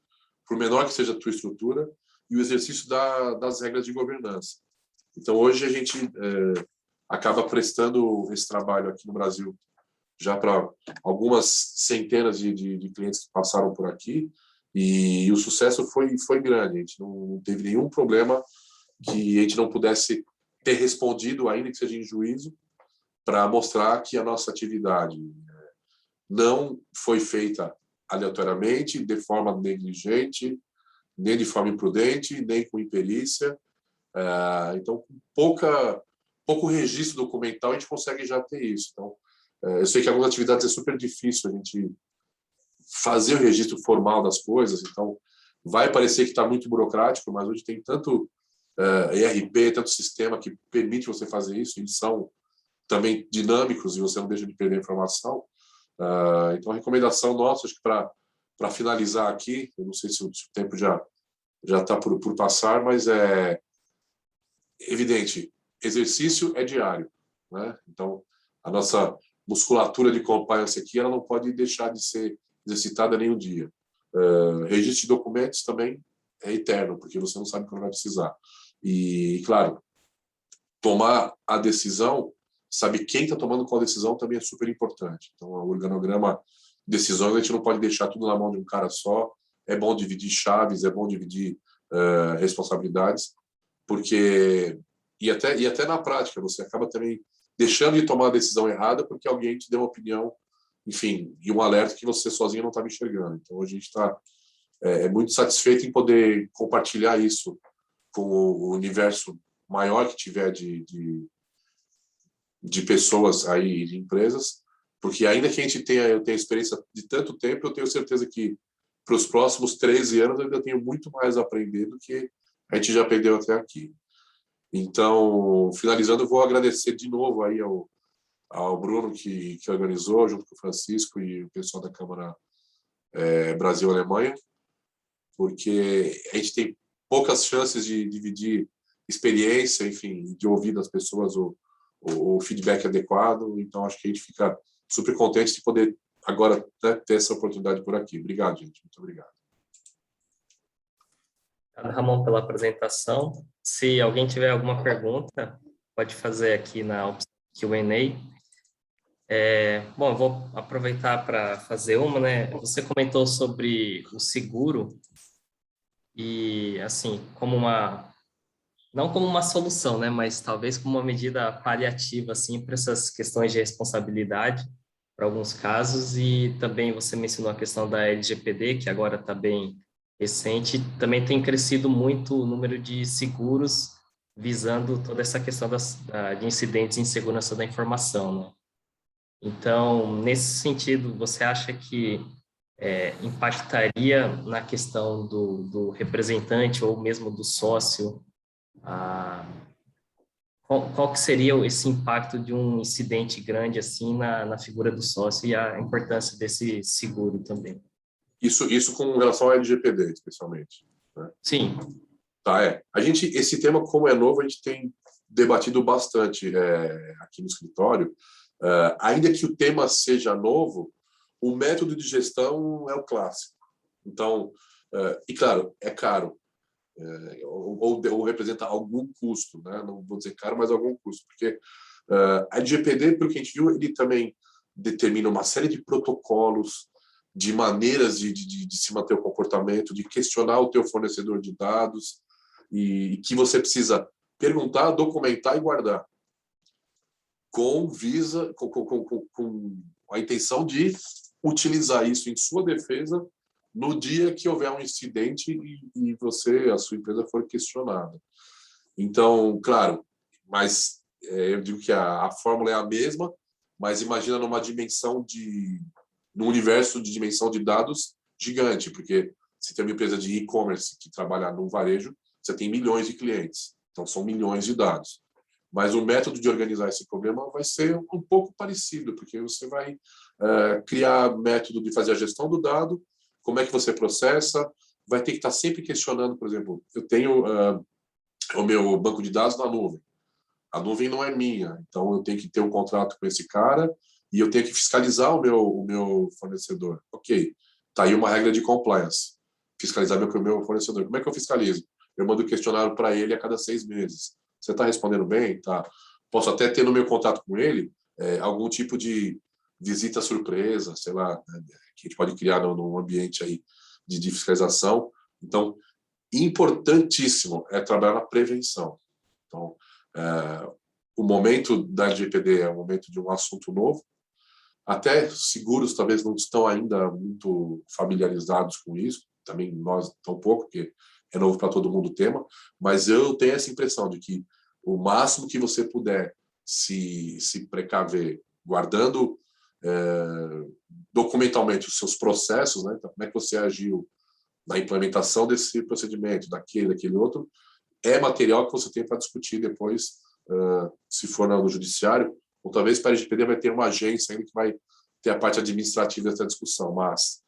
por menor que seja a tua estrutura, e o exercício das regras de governança. Então, hoje a gente acaba prestando esse trabalho aqui no Brasil já para algumas centenas de clientes que passaram por aqui, e o sucesso foi grande. A gente não teve nenhum problema que a gente não pudesse ter respondido, ainda que seja em juízo, para mostrar que a nossa atividade não foi feita aleatoriamente, de forma negligente, nem de forma imprudente, nem com imperícia. Então, com pouco registro documental, a gente consegue já ter isso. Então, eu sei que algumas atividades é super difícil a gente fazer o registro formal das coisas, então vai parecer que está muito burocrático, mas hoje tem tanto ERP, tanto sistema que permite você fazer isso, eles são também dinâmicos e você não deixa de perder a informação. Então, a recomendação nossa, acho que para finalizar aqui, eu não sei se o tempo já está por passar, mas é evidente, exercício é diário, né? Então, a nossa musculatura de compliance aqui, ela não pode deixar de ser exercitada nenhum dia. Registro de documentos também é eterno, porque você não sabe quando vai precisar. E, claro, tomar a decisão, saber quem está tomando qual decisão também é super importante. Então, o organograma de decisões, a gente não pode deixar tudo na mão de um cara só. É bom dividir chaves, é bom dividir responsabilidades, porque e até na prática você acaba também deixando de tomar a decisão errada porque alguém te deu uma opinião, enfim, e um alerta que você sozinho não estava enxergando. Então a gente está muito satisfeito em poder compartilhar isso com o universo maior que tiver de pessoas aí, de empresas, porque ainda que eu tenha experiência de tanto tempo, eu tenho certeza que para os próximos 13 anos eu ainda tenho muito mais a aprender do que a gente já aprendeu até aqui. Então, finalizando, eu vou agradecer de novo aí ao Bruno que organizou, junto com o Francisco e o pessoal da Câmara Brasil-Alemanha, porque a gente tem poucas chances de dividir experiência, enfim, de ouvir das pessoas o feedback adequado. Então, acho que a gente fica super contente de poder agora, né, ter essa oportunidade por aqui. Obrigado, gente. Muito obrigado. Obrigado, Ramon, pela apresentação. Se alguém tiver alguma pergunta, pode fazer aqui na opção Q&A. Bom, eu vou aproveitar para fazer uma, né? Você comentou sobre o seguro e, assim, não como uma solução, né? Mas talvez como uma medida paliativa, assim, para essas questões de responsabilidade, para alguns casos. E também você mencionou a questão da LGPD, que agora está bem recente. Também tem crescido muito o número de seguros visando toda essa questão de incidentes em segurança da informação, né? Então, nesse sentido, você acha que impactaria na questão do representante ou mesmo do sócio? Ah, qual que seria esse impacto de um incidente grande assim na figura do sócio e a importância desse seguro também? Isso com relação ao LGPD, especialmente, né? Sim, Tá, esse tema, como é novo, a gente tem debatido bastante aqui no escritório. Ainda que o tema seja novo, o método de gestão é o clássico. Então, e claro, é caro, ou representa algum custo, né? Não vou dizer caro, mas algum custo, porque a LGPD, pelo que a gente viu, ele também determina uma série de protocolos, de maneiras de se manter o comportamento, de questionar o teu fornecedor de dados, e que você precisa perguntar, documentar e guardar, com a intenção de utilizar isso em sua defesa no dia que houver um incidente e a sua empresa for questionada. Então, claro, mas eu digo que a fórmula é a mesma, mas imagina num universo de dimensão de dados gigante, porque se tem uma empresa de e-commerce que trabalha no varejo, você tem milhões de clientes, então são milhões de dados. Mas o método de organizar esse problema vai ser um pouco parecido, porque você vai criar método de fazer a gestão do dado, como é que você processa, vai ter que estar sempre questionando, por exemplo, eu tenho o meu banco de dados na nuvem. A nuvem não é minha, então eu tenho que ter um contrato com esse cara e eu tenho que fiscalizar o meu fornecedor. Ok, tá aí uma regra de compliance. Fiscalizar meu fornecedor. Como é que eu fiscalizo? Eu mando questionário para ele a cada 6 meses. Você está respondendo bem? Tá. Posso até ter no meu contato com ele algum tipo de visita surpresa, sei lá, né, que a gente pode criar num ambiente aí de fiscalização. Então, importantíssimo é trabalhar na prevenção. Então, o momento da LGPD é um momento de um assunto novo. Até seguros talvez não estão ainda muito familiarizados com isso. Também nós tão pouco, porque é novo para todo mundo o tema. Mas eu tenho essa impressão de que o máximo que você puder se precaver, guardando documentalmente os seus processos, né? Então, como é que você agiu na implementação desse procedimento, daquele outro, é material que você tem para discutir depois, se for no judiciário, ou talvez para a LGPD vai ter uma agência ainda que vai ter a parte administrativa dessa discussão, mas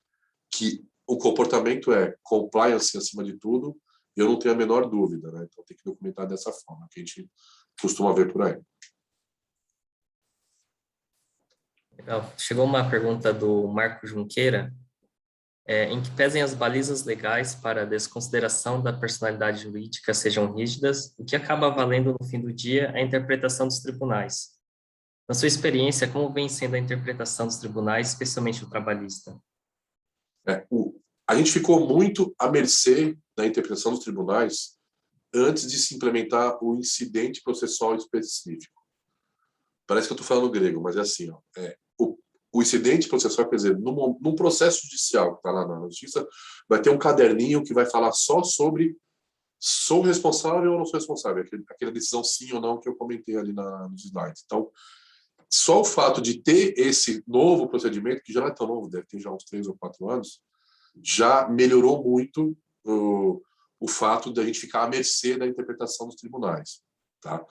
que o comportamento é compliance acima de tudo, eu não tenho a menor dúvida, né? Então tem que documentar dessa forma, que a gente costuma ver por aí. legal. Chegou uma pergunta do Marco Junqueira. em que pesem as balizas legais para a desconsideração da personalidade jurídica sejam rígidas, o que acaba valendo no fim do dia a interpretação dos tribunais. Na sua experiência, como vem sendo a interpretação dos tribunais, especialmente o trabalhista? A gente ficou muito à mercê da interpretação dos tribunais antes de se implementar o incidente processual específico. Parece que eu estou falando grego, mas é assim, ó, o incidente processual, quer dizer, num processo judicial que está lá na justiça, vai ter um caderninho que vai falar só sobre sou responsável ou não sou responsável, aquela decisão sim ou não que eu comentei ali nos slides. Então, só o fato de ter esse novo procedimento, que já não é tão novo, deve ter já uns 3 ou 4 anos, já melhorou muito o fato de a gente ficar à mercê da interpretação dos tribunais. Tá?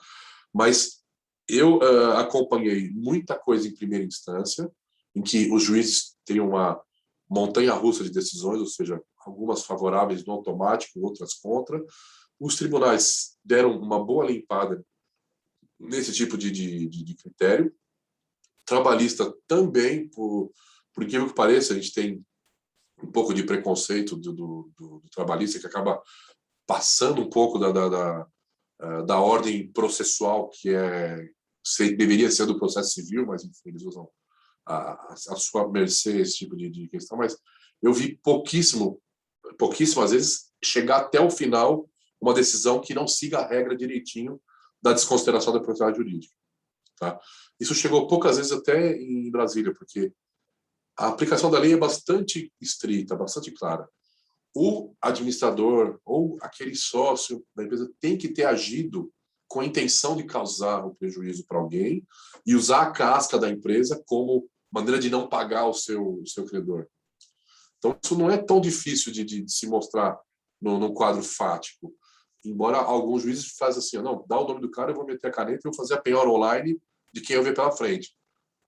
Mas eu acompanhei muita coisa em primeira instância, em que os juízes têm uma montanha-russa de decisões, ou seja, algumas favoráveis no automático, outras contra. Os tribunais deram uma boa limpada nesse tipo de critério. Trabalhista também, por incrível que pareça, a gente tem um pouco de preconceito do trabalhista, que acaba passando um pouco da ordem processual, que deveria ser do processo civil, mas enfim, eles usam a sua mercê esse tipo de questão. Mas eu vi pouquíssimas vezes chegar até o final uma decisão que não siga a regra direitinho da desconsideração da propriedade jurídica. Tá? Isso chegou poucas vezes até em Brasília, porque a aplicação da lei é bastante estrita, bastante clara. O administrador ou aquele sócio da empresa tem que ter agido com a intenção de causar um prejuízo para alguém e usar a casca da empresa como maneira de não pagar o seu credor. Então, isso não é tão difícil de se mostrar no quadro fático. Embora alguns juízes façam assim, não, dá o nome do cara, eu vou meter a caneta e vou fazer a penhora online de quem eu ver pela frente.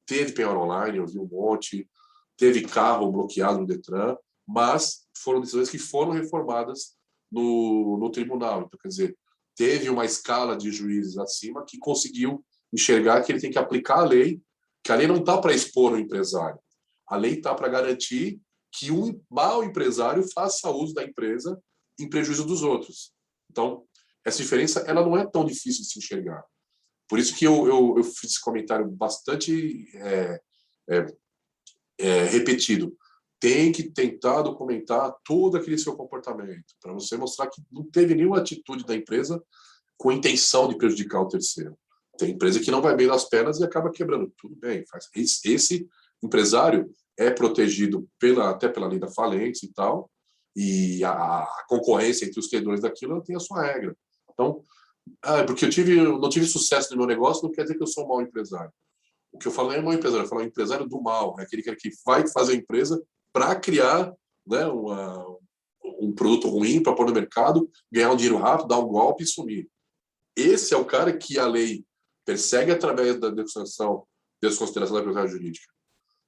Teve penhora online, eu vi um monte, teve carro bloqueado no Detran, mas foram decisões que foram reformadas no tribunal. Então, quer dizer, teve uma escala de juízes acima que conseguiu enxergar que ele tem que aplicar a lei, que a lei não está para expor o empresário. A lei está para garantir que um mau empresário faça uso da empresa em prejuízo dos outros. Então, essa diferença ela não é tão difícil de se enxergar. Por isso que eu fiz esse comentário bastante repetido. Tem que tentar documentar todo aquele seu comportamento, para você mostrar que não teve nenhuma atitude da empresa com intenção de prejudicar o terceiro. Tem empresa que não vai bem nas pernas e acaba quebrando. Tudo bem, faz. Esse empresário é protegido até pela lei da falência e tal, e a concorrência entre os credores daquilo tem a sua regra. Então, porque eu não tive sucesso no meu negócio, não quer dizer que eu sou um mau empresário. O que eu falo não é mau empresário, eu falo empresário do mal, é aquele que vai fazer a empresa para criar, né, um produto ruim para pôr no mercado, ganhar um dinheiro rápido, dar um golpe e sumir. Esse é o cara que a lei persegue através da desconsideração da propriedade jurídica.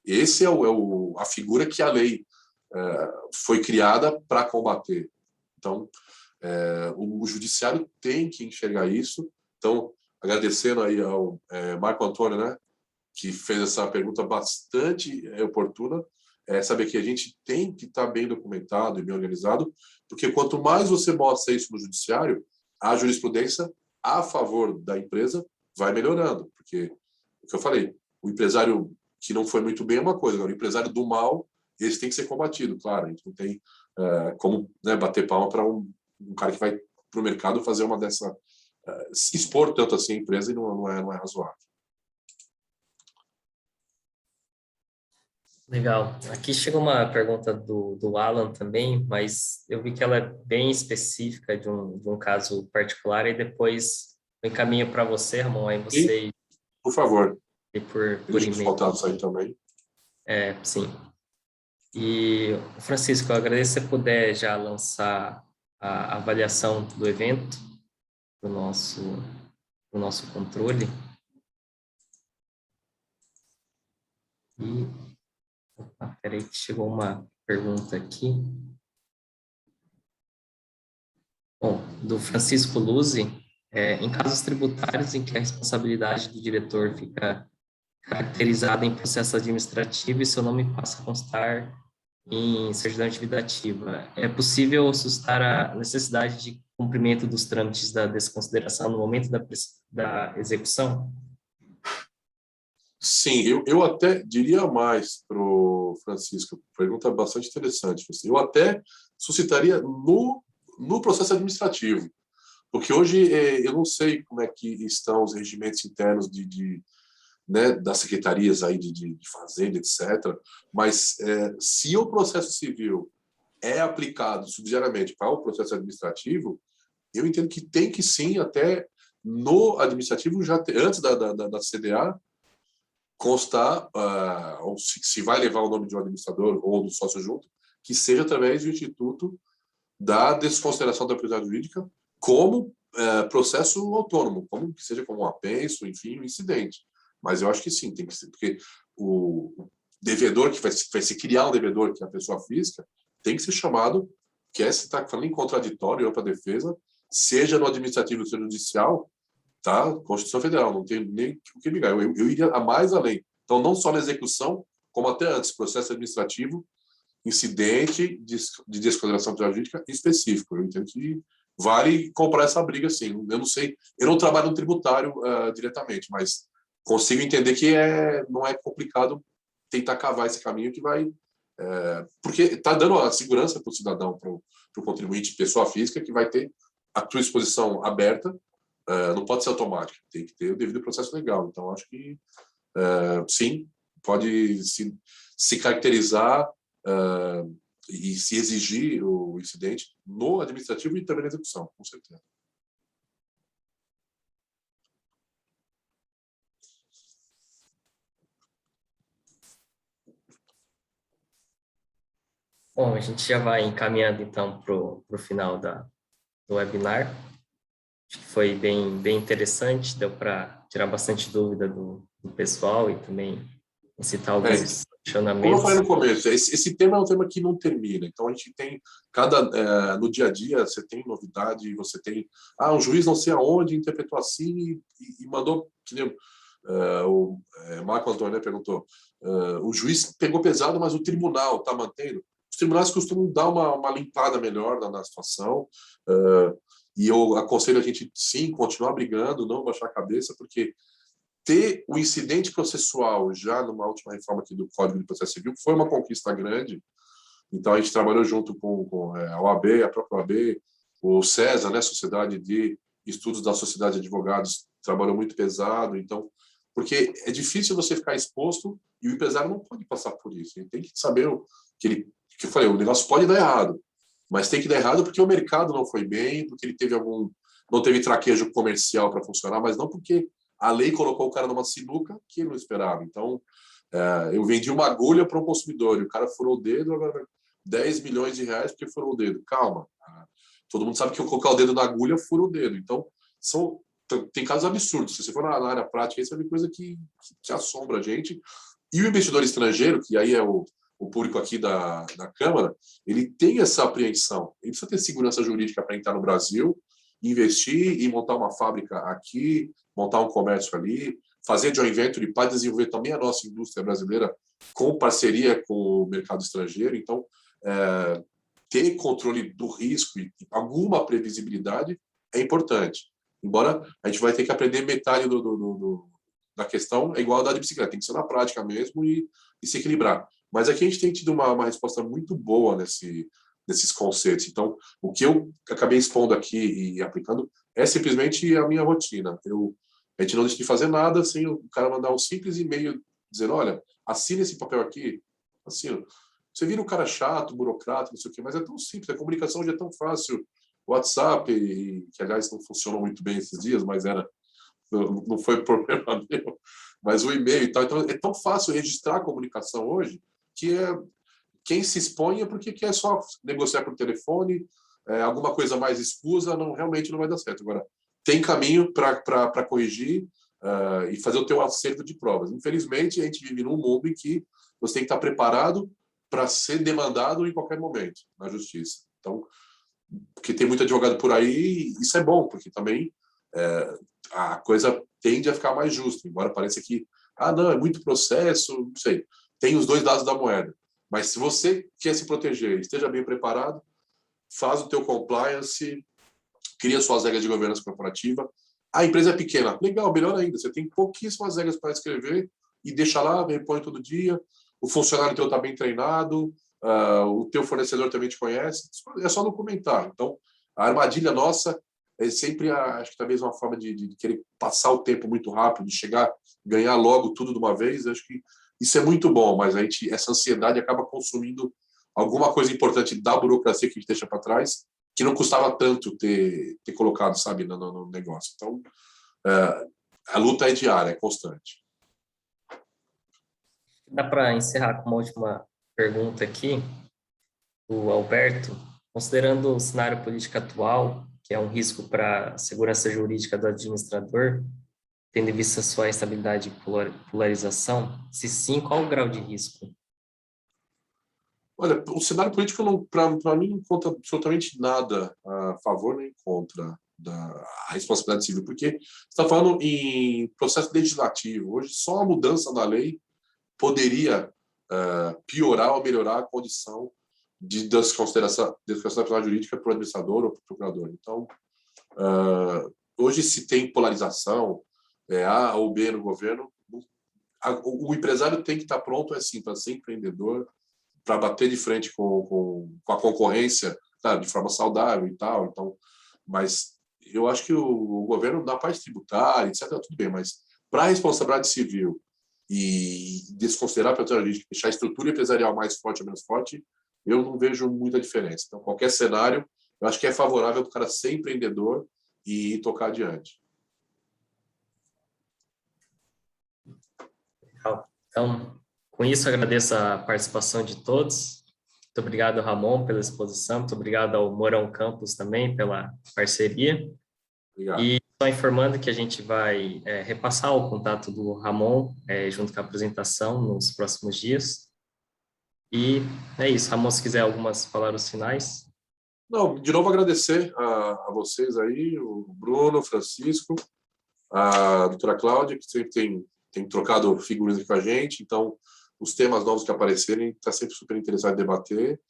Esse é a figura que a lei foi criada para combater. Então, o judiciário tem que enxergar isso. Então, agradecendo aí ao Marco Antônio, né, que fez essa pergunta bastante oportuna, saber que a gente tem que estar bem documentado e bem organizado, porque quanto mais você mostra isso no judiciário, a jurisprudência a favor da empresa vai melhorando, porque o que eu falei, o empresário que não foi muito bem é uma coisa, agora o empresário do mal, esse tem que ser combatido, claro, a gente não tem como, né, bater palma para um cara que vai para o mercado fazer uma dessa, se expor tanto assim a empresa e não é razoável. Legal. Aqui chegou uma pergunta do Alan também, mas eu vi que ela é bem específica de um caso particular, e depois eu encaminho para você, Ramon, aí você... E, por favor, por e-mail. Faltar isso aí também. Sim. E, Francisco, eu agradeço se você puder já lançar a avaliação do evento, do nosso controle. E... Peraí, que chegou uma pergunta aqui. Bom, do Francisco Luzzi, em casos tributários em que a responsabilidade do diretor fica caracterizada em processo administrativo e seu nome passa a constar em certidão de vida ativa, é possível suscitar a necessidade de cumprimento dos trâmites da desconsideração no momento da execução? Sim, eu até diria mais para o Francisco, pergunta bastante interessante. Eu até suscitaria no processo administrativo, porque hoje eu não sei como é que estão os regimentos internos né, das secretarias aí de fazenda, etc. Mas se o processo civil é aplicado subsidiariamente para o processo administrativo, eu entendo que tem que sim, até no administrativo, já antes da CDA, constar, ou se vai levar o nome de um administrador ou do sócio junto, que seja através do Instituto da Desconsideração da Autoridade Jurídica como processo autônomo, como que seja como um apenso, enfim, um incidente. Mas eu acho que sim, tem que ser, porque o devedor que vai se criar um devedor, que é a pessoa física, tem que ser chamado, que se está falando em contraditório ou para defesa, seja no administrativo, seja no judicial, tá? Constituição Federal, não tem nem o que ligar. Eu iria a mais além. Então, não só na execução, como até antes, processo administrativo, incidente de desconsideração jurídica específico. Eu entendo que vale comprar essa briga, sim. Eu não sei, eu não trabalho no tributário diretamente, mas consigo entender que não é complicado tentar cavar esse caminho que vai... porque está dando a segurança para o cidadão, para o contribuinte, pessoa física, que vai ter a sua exposição aberta. Não pode ser automática, tem que ter o devido processo legal. Então, acho que, sim, pode se caracterizar e se exigir o incidente no administrativo e também na execução, com certeza. Bom, a gente já vai encaminhando, então, para o final do webinar. Acho que foi bem interessante, deu para tirar bastante dúvida do pessoal e também citar alguns Como eu falei questionamentos. no começo, esse tema é um tema que não termina. Então, a gente tem, no dia a dia, você tem novidade, você tem... um juiz não sei aonde interpretou assim e mandou... Que nem, o Marco Antônio, né, perguntou, o juiz pegou pesado, mas o tribunal está mantendo? Os tribunais costumam dar uma limpada melhor na situação, e eu aconselho a gente, sim, continuar brigando, não baixar a cabeça, porque ter o incidente processual já numa última reforma aqui do Código de Processo Civil foi uma conquista grande. Então, a gente trabalhou junto com a OAB, a própria OAB, o CESA, né, Sociedade de Estudos da Sociedade de Advogados, trabalhou muito pesado. Então, porque é difícil você ficar exposto e o empresário não pode passar por isso. Ele tem que saber que eu falei, o negócio pode dar errado, mas tem que dar errado porque o mercado não foi bem, porque ele não teve traquejo comercial para funcionar, mas não porque a lei colocou o cara numa sinuca que ele não esperava. Então, eu vendi uma agulha para um consumidor e o cara furou o dedo, agora 10 milhões de reais porque furou o dedo. Calma. Todo mundo sabe que eu colocar o dedo na agulha, fura o dedo. Então, tem casos absurdos. Se você for na área prática, isso é uma coisa que assombra a gente. E o investidor estrangeiro, que aí é o público aqui da Câmara, ele tem essa apreensão. Ele precisa ter segurança jurídica para entrar no Brasil, investir e montar uma fábrica aqui, montar um comércio ali, fazer joint venture para desenvolver também a nossa indústria brasileira com parceria com o mercado estrangeiro. Então, ter controle do risco e alguma previsibilidade é importante. Embora a gente vai ter que aprender metade da questão, é igual a andar de bicicleta, tem que ser na prática mesmo e se equilibrar. Mas aqui a gente tem tido uma resposta muito boa nesses conceitos. Então, o que eu acabei expondo aqui e aplicando é simplesmente a minha rotina. A gente não deixa de fazer nada sem o cara mandar um simples e-mail dizendo, olha, assina esse papel aqui, assina. Você vira um cara chato, burocrata, não sei o quê, mas é tão simples, a comunicação já é tão fácil. O WhatsApp, que aliás não funcionou muito bem esses dias, mas não foi problema meu, mas o e-mail e tal. Então, é tão fácil registrar a comunicação hoje que quem se expõe é porque quer só negociar por telefone, alguma coisa mais escusa, realmente não vai dar certo. Agora, tem caminho para corrigir e fazer o teu acerto de provas. Infelizmente, a gente vive num mundo em que você tem que estar preparado para ser demandado em qualquer momento na justiça. Então, porque tem muito advogado por aí, isso é bom, porque também a coisa tende a ficar mais justa, embora pareça que, não, é muito processo, não sei. Tem os dois lados da moeda. Mas se você quer se proteger, esteja bem preparado, faz o teu compliance, cria suas regras de governança corporativa. A empresa é pequena, legal, melhor ainda, você tem pouquíssimas regras para escrever e deixa lá, repõe todo dia, o funcionário teu está bem treinado, o teu fornecedor também te conhece, é só documentar. Então, a armadilha nossa é sempre, acho que talvez uma forma de querer passar o tempo muito rápido, de chegar, ganhar logo tudo de uma vez. Acho que isso é muito bom, mas essa ansiedade acaba consumindo alguma coisa importante da burocracia que a gente deixa para trás, que não custava tanto ter colocado, sabe, no negócio. Então, a luta é diária, é constante. Dá para encerrar com uma última pergunta aqui, do Alberto. Considerando o cenário político atual, que é um risco para a segurança jurídica do administrador, tendo em vista sua estabilidade e polarização, se sim, qual o grau de risco? Olha, o cenário político, para mim, não conta absolutamente nada a favor nem contra da responsabilidade civil, porque você está falando em processo legislativo. Hoje, só a mudança na lei poderia piorar ou melhorar a condição de desconsideração penal jurídica para o administrador ou para o procurador. Então, hoje se tem polarização, A ou B no governo, o empresário tem que estar pronto, assim, para ser empreendedor, para bater de frente com a concorrência, tá, de forma saudável e tal. Então, mas eu acho que o governo, na parte tributária, etc., tudo bem, mas para a responsabilidade civil e desconsiderar a penalidade jurídica, deixar a estrutura empresarial mais forte ou menos forte, eu não vejo muita diferença. Então, qualquer cenário, eu acho que é favorável para o cara ser empreendedor e tocar adiante. Então, com isso, agradeço a participação de todos. Muito obrigado, Ramon, pela exposição. Muito obrigado ao Mourão Campus também pela parceria. Obrigado. E só informando que a gente vai repassar o contato do Ramon junto com a apresentação nos próximos dias. E é isso. Ramon, se quiser algumas palavras finais. Não, de novo agradecer a vocês aí, o Bruno, o Francisco, a doutora Cláudia, que sempre tem trocado figurinhas com a gente. Então, os temas novos que aparecerem, está sempre super interessado em debater.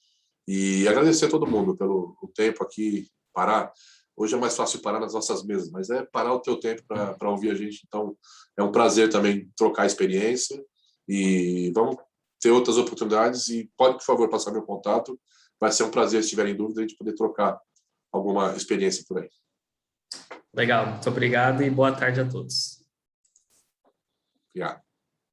E agradecer a todo mundo pelo tempo aqui, parar. Hoje é mais fácil parar nas nossas mesas, mas é parar o teu tempo para ouvir a gente. Então, é um prazer também trocar experiência e vamos ter outras oportunidades. E pode, por favor, passar meu contato. Vai ser um prazer, se tiverem dúvida, a gente poder trocar alguma experiência por aí. Legal, muito obrigado e boa tarde a todos. Obrigado.